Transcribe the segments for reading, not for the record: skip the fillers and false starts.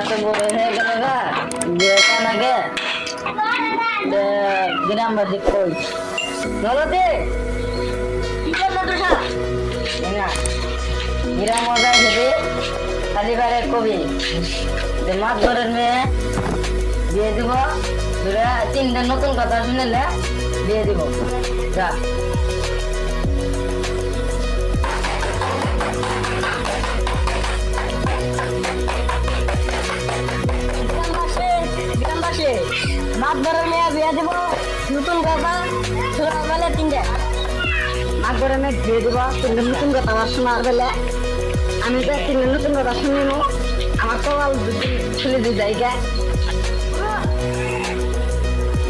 তো বড় হয়ে গেল গা বিয়েটা নাগে গ্রামবাসী কই নলতে কি করলো তোষা না গ্রাম মজায় ভেবে কালীবারের কবি যে মাছ ধরের মেয়ে বিয়ে দিব দুরা তিনটা নতুন কথা শুনেলে বিয়ে দিব যা মাছ ধরের মেয়ে বিয়ে দিব নতুন কথা শোনার বেলে তিনটে মাছ ধরের মেয়ে বিয়ে দিব তিনটে নতুন কথা আমার শোনার বেলে আমি তো তিনটে নতুন কথা শুনিব আমার তো খুলে দিয়ে জায়গা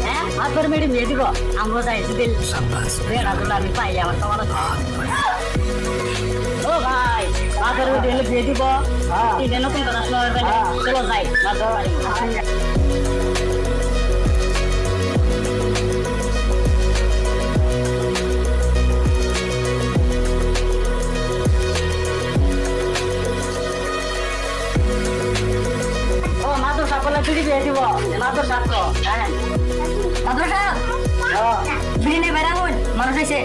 হ্যাঁ মাছ ধরে মেয়ে বিয়ে দিব আমরা যাইছি দিল বেড়াগুলো আমি পাই আমার তো ও ভাই মাছ ধরে বিয়ে দিব তিনটে নতুন কথা শোনার বেলে চলো যাই মাছ ধরে বিড়ি বিয়ে দিব মাদর সাপ তো হ্যাঁ মাদর সাপ বিড়ি নিয়ে বেড়াবো মানুষ এসে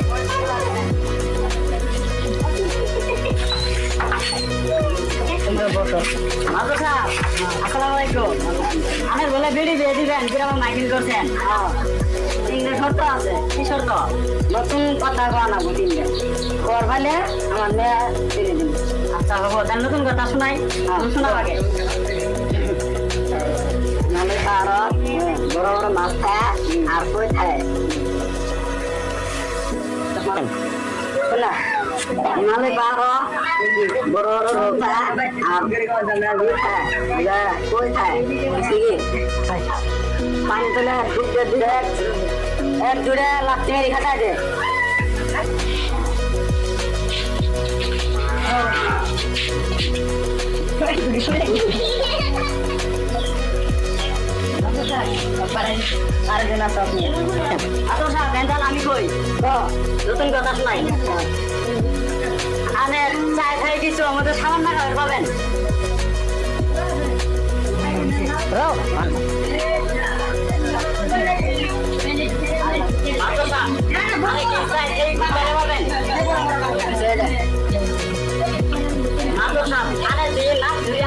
মাদর সাপ আসসালামু আলাইকুম আমি বলে বিড়ি বিয়ে দিবেন কিরকম মাইকিং করছেন তিনটে শর্ত আছে কি শর্ত নতুন কথা বানাবো তিনটে কর ফেলে আমার মেয়ে বিড়ি দিব আচ্ছা হবো তার নতুন কথা শোনাই শোনা আগে বড় বড় মাছ খায় আর কই খায় নালে পারো বড় বড় রোগ খায় আর কই খায় পানি তুলে ডুবতে দিয়ে এক জুড়ে লাফতে মেরে খাটায় দে আমি কই নতুন কথা শোনাই আনে চাই খাই কিছু আমাদের সামান্য খাবার পাবেন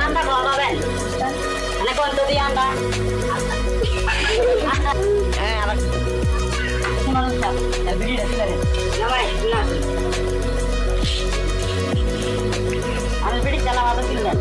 আন্ডা খাওয়া পাবেন কোন তো দিয়ে আন্ডা আমি বিড়ি চালা মাথা কিনলেন